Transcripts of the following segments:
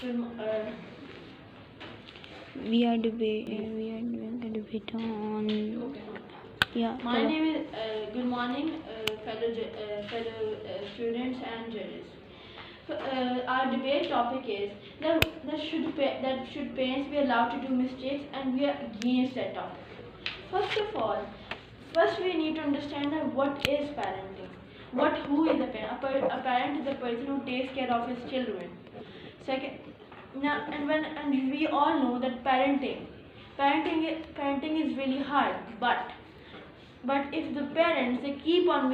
We are doing a debate on. Okay. Yeah. My name is. Good morning, fellow students and judges. So, our debate topic is that should parents be allowed to do mistakes, and we are against that topic. First of all, first we need to understand that what is parenting. Who is a parent? A parent is a person who takes care of his children. Second, now and we all know that parenting is really hard, but if the parents they keep on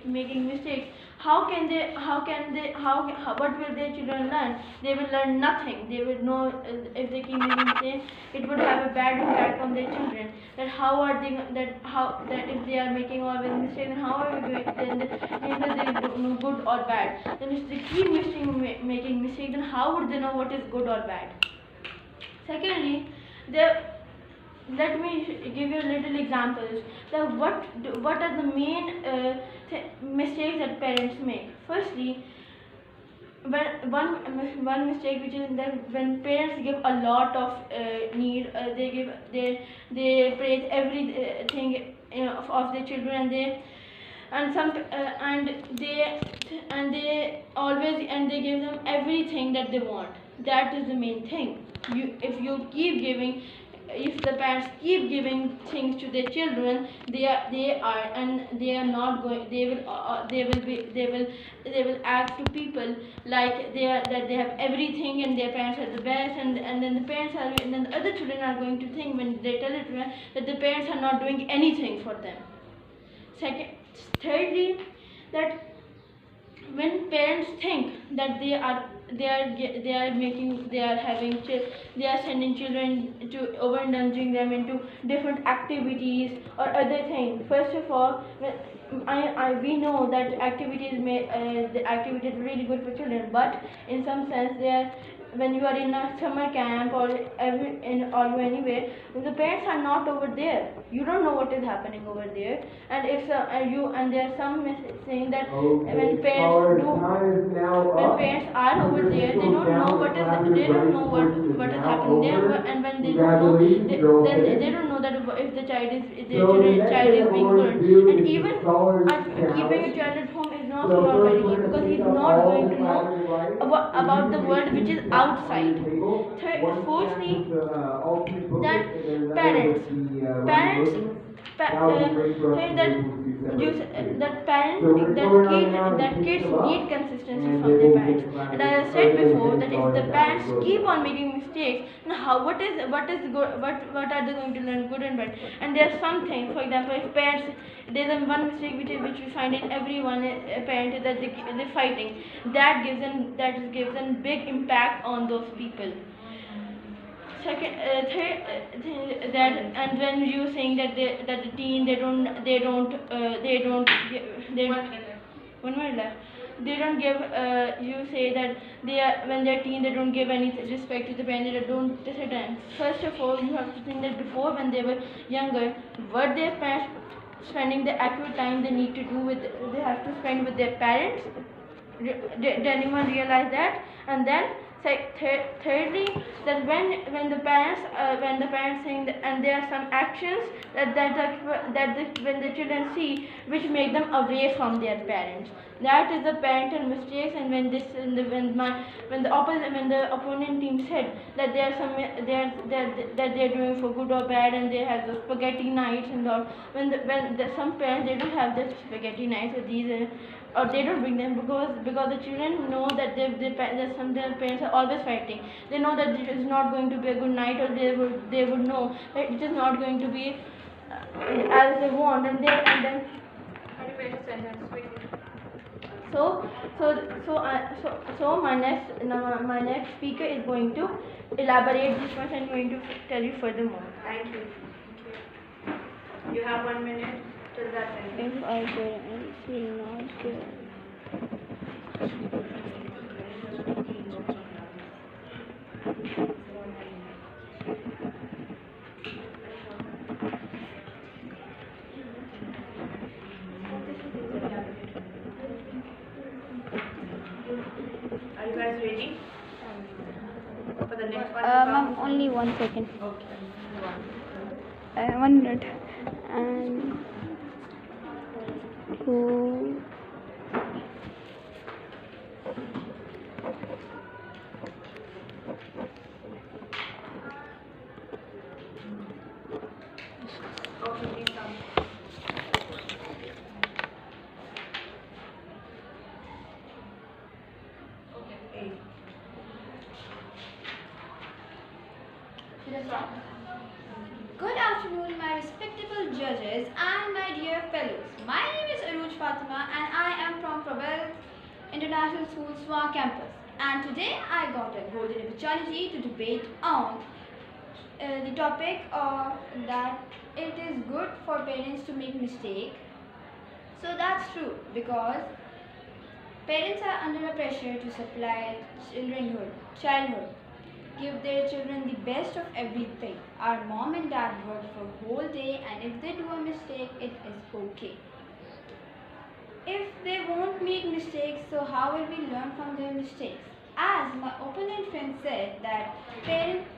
making mistakes, how what will their children learn? They will learn nothing. They will know if they keep making mistakes, it would have a bad impact on their children. That how are they that if they are making always mistakes, then how are we going then they don't know good or bad. Then if they keep making mistakes, then how would they know what is good or bad? Secondly, let me give you little examples. What are the main mistakes that parents make? Firstly, one mistake which is that when parents give a lot of need, they praise everything of their children, and they and some and they always and they give them everything that they want. That is the main thing. If you keep giving, if the parents keep giving things to their children, they are not going. They will act to people like they have everything and their parents are the best, and then the parents are and then the other children are going to think when they tell it that the parents are not doing anything for them. Thirdly, that when parents think that they are sending children to overindulging them into different activities or other things. First of all, we know that the activity is really good for children, but in some sense they are when you are in a summer camp or anywhere, the parents are not over there. You don't know what is happening over there, and if there are some saying that when parents are over there, they don't know what is happening there, and when they don't know, then they don't know that if the child is being burned, and even keeping a child at home is not very good because he's not going to know about the world which is outside. Fourthly, that parents say that kids need consistency from their parents. And as I said before, that if the parents keep on making mistakes, then what are they going to learn good and bad? And there's something, for example, if parents there's one mistake which we find in everyone parent is that they're fighting. That gives them big impact on those people. Second, that and when you saying that the teen they don't they 1 minute left. They don't give you say that when they're teen they don't give any respect to the parents. They don't sit down. First of all, you have to think that before when they were younger, were their parents spending the accurate time they need to do with they have to spend with their parents? Did anyone realize that? And then thirdly, that when the parents think and there are some actions when the children see which make them away from their parents. That is the parental mistakes. And when the opponent team said that there are that they're doing for good or bad, and they have the spaghetti nights and all, some parents they don't have the spaghetti nights or these or they don't bring them because the children know that their parents are always fighting. They know that it is not going to be a good night, or they would know that it is not going to be as they want, and then my next speaker is going to elaborate this much and going to tell you furthermore. Thank you. You have 1 minute till that time. If I parents will not give. Are you guys ready? For the next one. Ma'am, only 1 second. Okay. 1 minute. And who? Okay, please come. Okay. Good afternoon, my respectable judges and my dear fellows. My name is UROOJ and I am from Probel International School, Swa campus. And today I got a golden opportunity to debate on the topic that it is good for parents to make mistakes. So that's true because parents are under a pressure to supply childhood, give their children the best of everything. Our mom and dad work for a whole day, and if they do a mistake, it is okay. If they won't make mistakes, so how will we learn from their mistakes? As my opponent friend said that parents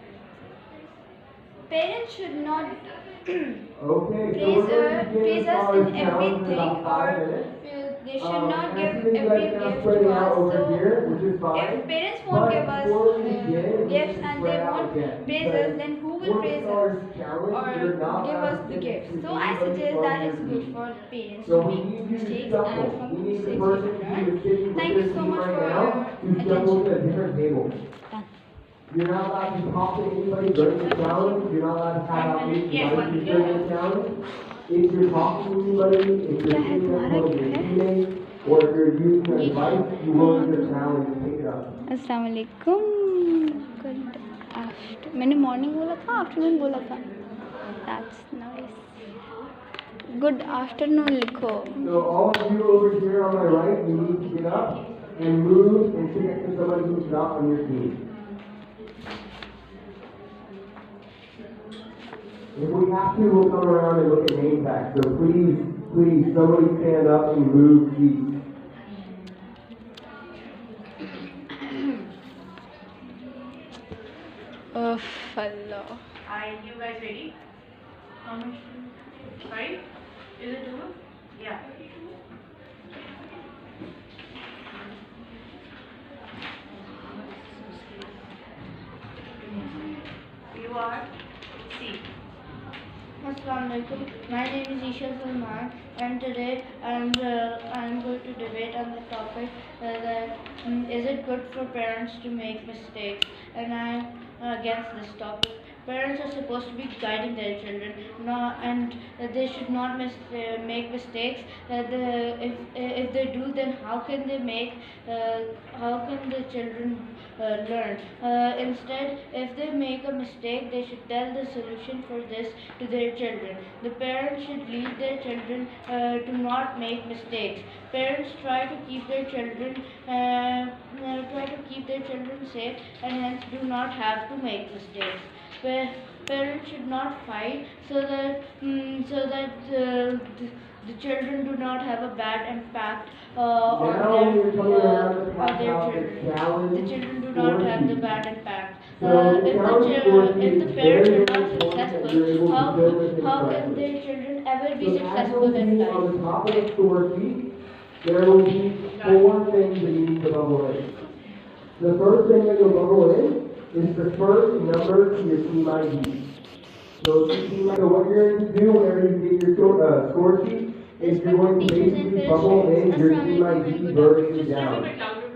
should not praise us in everything, or they should not give every gift to us. So if parents won't give us gifts and they won't praise us, then who will praise us or give us the gifts? So I suggest that it's good for parents to make mistakes, and from the mistakes we will learn. Thank you so much for your attention. You're not allowed to talk to anybody during the challenge. You're not allowed to have out any devices during the challenge. If you're talking to anybody, if you're sitting next to your teammate, or if you're using a device, you will in the challenge to pick it up. अस्सलाम वालेकुम. Good after मैंने morning बोला था, afternoon बोला था. That's nice. Good afternoon लिखो. So all of you over here on my right, you need to get up and move and sit next to somebody who's not on your team. If we have to, we'll come around and look at name tags. So please, somebody stand up and move seats. Oh, Allah. Are you guys ready? Sorry? Is it two? Yeah. You are C. Assalamualaikum. My name is Isha Salman, and today I'm going to debate on the topic that is it good for parents to make mistakes, and I'm against this topic. Parents are supposed to be guiding their children, and they should not make mistakes. If they do, then how can they make? How can the children learn? Instead, if they make a mistake, they should tell the solution for this to their children. The parents should lead their children to not make mistakes. Parents try to keep their children safe, and hence do not have to make mistakes. Parents should not fight so that the children do not have a bad impact on their children. The children do not have the bad impact. If the parents are not successful, how can their children ever be successful in life? On the top of the score sheet, there will be 4 things that you need to bubble in. The first thing that you'll bubble in is the first number to your team ID. So what you're going to do whenever you get your score sheet is you're going to basically bubble in your team ID vertically down.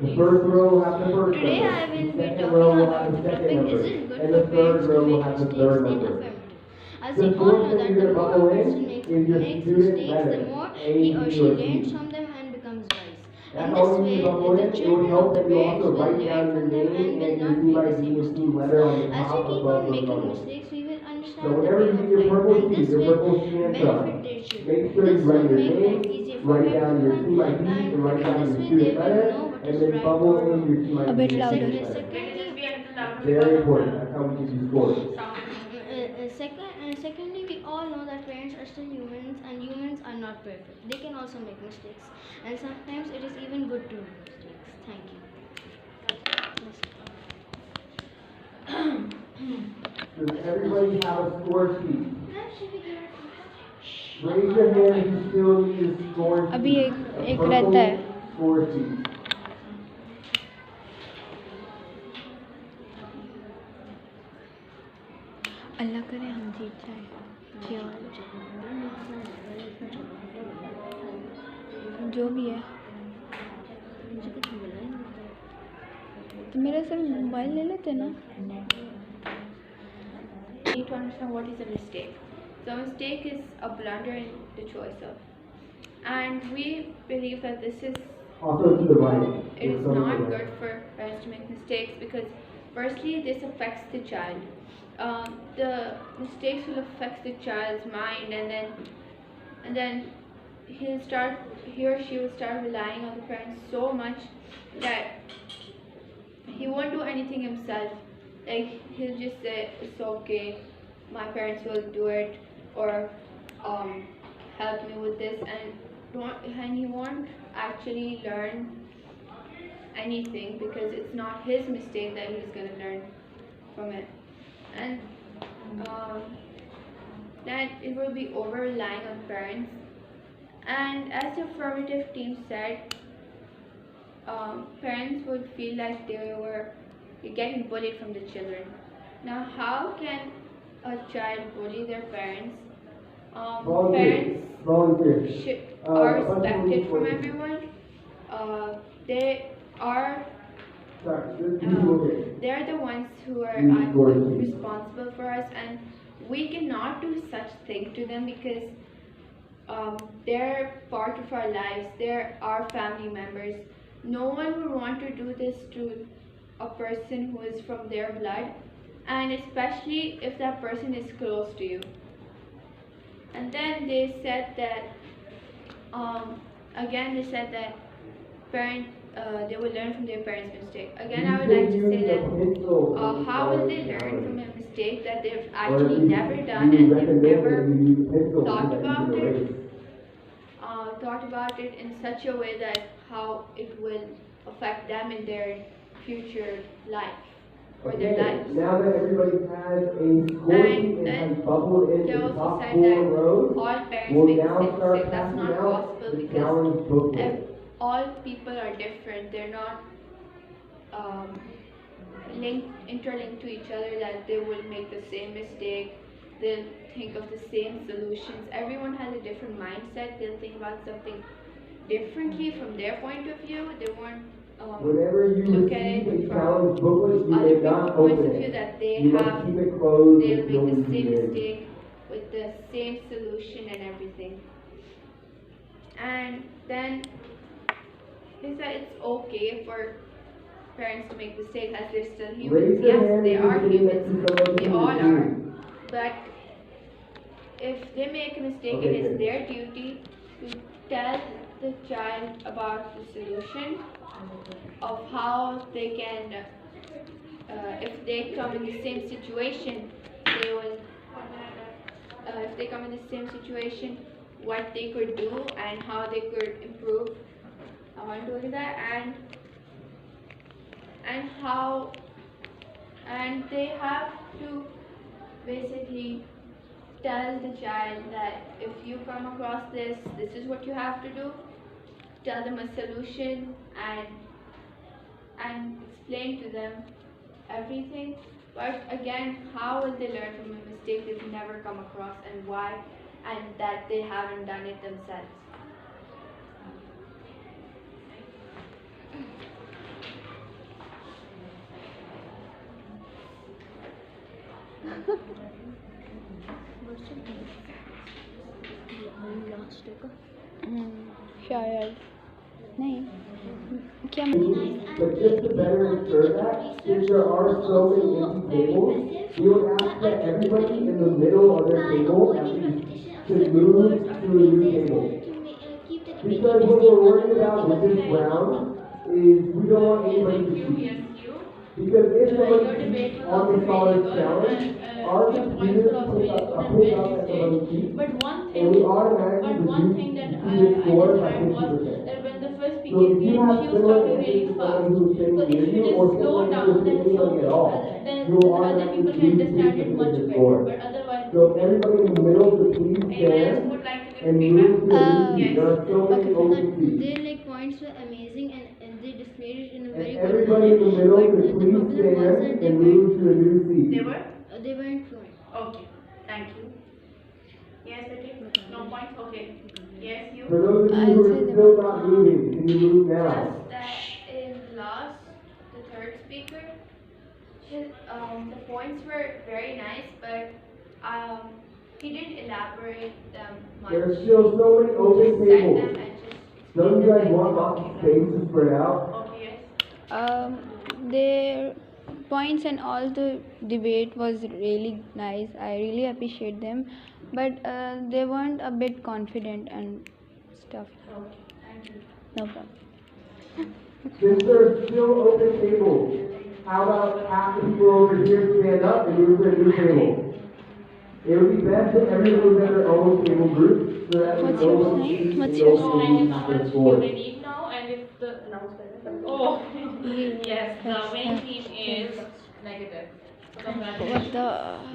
The first row will have the first Today I number, will the be second talking row will about have the the second topic, number, is it good and for the third parents row to will make have the mistakes third in a number. family? As The we all fourth know thing that you're the gonna more a bubble person in makes is your mistakes, student the letter, more A, he or B, she or C. learns from them and becomes wise. That's In all this you need way, to bubble in. the It would children help of the that you parents also will write learn down your from them name and will and your not team make the ID same and team mistakes. letter on the As top we keep above on those making bubbles. mistakes, we will So understand the whenever way you of get your life, purple and sheet, this your will purple Shanta, benefit their children. make sure This you write will your make life name, easier for write down your everyone, team ID, and write down in your this way student they will letter, know what and is then right bubble or in wrong. your team ID. A bit and louder. student letter. Can you just be a little louder Very because important. of That's how we give you scores. the sound? Secondly, we all know that parents are still humans, and humans are not perfect. They can also make mistakes, and sometimes it is even good to make mistakes. Thank you. Does everybody have a score sheet? Raise your hand if you still need a score sheet. अभी A एक purple रहता है. score sheet. अल्लाह करे हम जीत जाए. क्या जो भी है. तो मेरा सर मोबाइल ले लेते ना. Need to understand what is a mistake. So a mistake is a blunder in the choice of, and we believe that this is Also to the right. it is not good for parents to make mistakes because firstly this affects the child. The mistakes will affect the child's mind, and then he or she will start relying on the parents so much that he won't do anything himself. Like he'll just say it's okay, my parents will do it, or help me with this, and he won't actually learn anything because it's not his mistake that he's gonna learn from it, and then it will be over relying on parents. And as the affirmative team said, parents would feel like they were getting bullied from the children. Now, how can a child bully their parents? Parents are respected from everyone. They are they're the ones who are responsible for us, and we cannot do such thing to them because they're part of our lives. They're our family members. No one would want to do this to a person who is from their blood, and especially if that person is close to you. And then they said that again they said that they will learn from their parents' mistake. Again, I would like to say that how will they learn from a mistake that they've actually never done and they've never thought about it in such a way that how it will affect them in their future life or their lives. Now that everybody has a score sheet and has bubbled in They the also top said 4 that rows, all parents we'll make the now same start mistake. That's passing not out possible the because challenge booklet. all people are different. They're not interlinked to each other that they will make the same mistake. They'll think of the same solutions. Everyone has a different mindset. They'll think about something differently from their point of view. They won't Whenever you look at receive it a from challenge booklet, you other may people's not points open of view it. that they You must have. keep it closed They'll until make the we same begin. mistake with the same solution and everything. And then they said it's okay for parents to make mistakes as they're still humans. Raise your Yes, hand they if are you think humans. that you We don't all do are. it. But if they make a mistake, Okay, it is good. their duty to tell the child about the solution of how they can, if they come in the same situation, they will, if they come in the same situation, what they could do and how they could improve. I want to look at that and how, and they have to basically tell the child that if you come across this, this is what you have to do. Tell them a solution and explain to them everything. But again, how will they learn from a mistake they've never come across and why, and that they haven't done it themselves? शायद नहीं क्या But just to better ensure that, since there are so many empty tables, we would ask that everybody in the middle of their table at least should move to a new table. Because what we're worried about with this round is we don't want anybody to cheat. Because if somebody cheats on the scholar's challenge, our computers pick up that somebody cheats, But one and we thing automatically that reduce I the score by decided was 50%. that when the first it So can if be, you and have she was similar talking really issues with fast. someone who is So sitting if near you you just or slow someone down, who is then sitting anybody at all, then you'll other automatically people can lose understand it patience much with this better. board. But otherwise, So everybody in the middle, please Anyone else stand would like to give and feedback? move to a new seat. Yes. There are so many Okay, open seats. Their like points were amazing and they displayed it in a very And good everybody manner. in the middle, But could the please problem was that stand and move to a new seat. They weren't fluent. Okay. Thank you. Yes, Betty? No points? Okay. Yes, you? For those of you I'll who say are them. still not moving, can you move now? just that in last, the third speaker, the points were very nice, but he didn't elaborate them much. There are still so many open Just said them tables. and just Don't you explained guys them want like lots of they space to spread out? Okay, yes. Their points and all the debate was really nice. I really appreciate them, but they weren't a bit confident and stuff. Okay. Thank you. No problem. Since there are still open tables, how about half the people over here stand up and move to a new table? It would be best if everyone was in their own table group so that we What's know your what sign? seat What's and your know So, what and seat how to much score. we leave now, and if the oh yes, the winning team is negative. So What congratulations. the?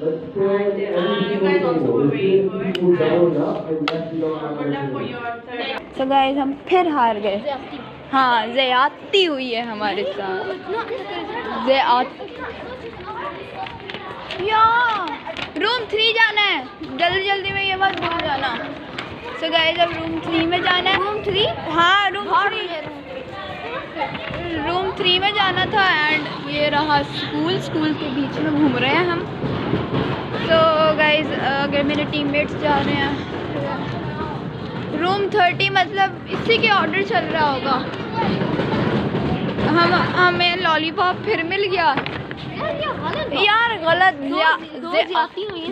Let's stand at every You single guys also table. were There's very still good. people doubling up and yes, we don't have Good luck for no your third. So guys, हम फिर हार गए. हाँ, ज़्यादती हुई है हमारे साथ. Room 3 जाना है. जल्दी जल्दी में ये मत भूल जाना. So guys, अब रूम 3 में जाना है. रूम 3? हाँ, रूम 3 में जाना था एंड ये रहा स्कूल के बीच में घूम रहे हैं हम. So guys, अगर मेरे टीममेट्स जा रहे हैं रूम 30, मतलब इसी के ऑर्डर चल रहा होगा. हमें लॉलीपॉप फिर मिल गया. यार गलत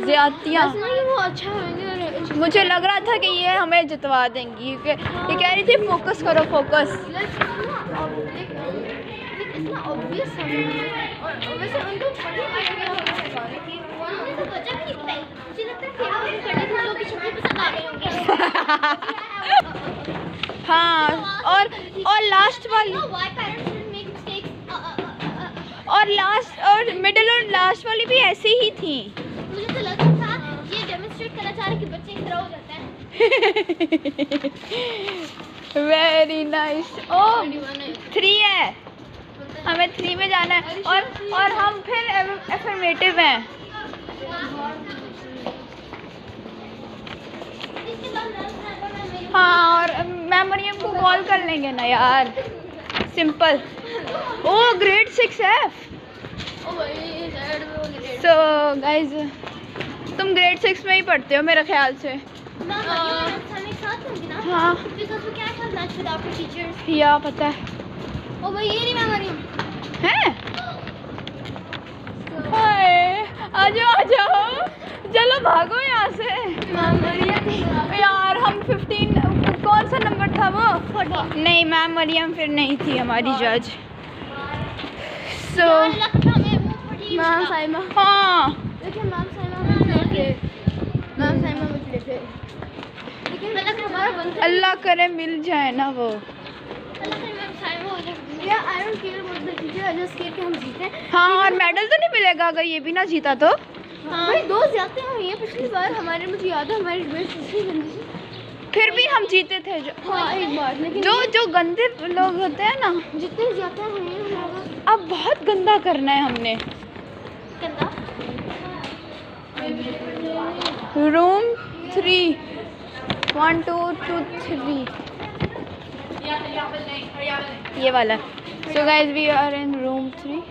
ज्यादतियाँ. मुझे लग रहा था कि ये हमें जितवा देंगी. ये कह रही थी फोकस करो फोकस. इतना ऑब्वियस है और वैसे उनको हाँ, और लास्ट वाली और मिडिल और लास्ट वाली भी ऐसे ही थी. मुझे तो लगा था ये डेमोन्स्ट्रेट करना चाह रहे कि बच्चे इस तरह हो जाते हैं. Very nice. ओह 3 है, हमें 3 में जाना है और हम फिर एफर्मेटिव हैं. हाँ, और मैम मरियम को कॉल कर लेंगे ना यार. सिंपल. ओह ग्रेड 6 है. सो गाइज तुम ग्रेड 6 में ही पढ़ते हो मेरे ख्याल से. हाँ या पता है. ओ भाई ये नहीं मैं मरियम हैं? हाय, आ जाओ. चलो भागो यहाँ से. यार हम 15, कौन सा नंबर था वो? 40. नहीं, मैम मरियम फिर नहीं थी हमारी जज. So ma'am Saima. हाँ, देखिए मैम साइमा मुझे थे लेकिन हमारा बनता अल्लाह करे मिल जाए ना वो. या I don't care about the teacher I just care कि हम जीते. हाँ, और मेडल तो नहीं मिलेगा अगर ये भी ना जीता तो. भाई 2 जाते हैं ये पिछली बार हमारे मुझे याद है हमारी ड्रेस इतनी गंदी थी. फिर भी हम जीते थे. हाँ एक बार लेकिन जो गंदे लोग होते हैं ना, जितने जाते हैं ये हमारा अब बहुत गंदा करना है हमने. गंदा. रूम 3 1 2 2 3 ये वाला. So guys, we are in room 3.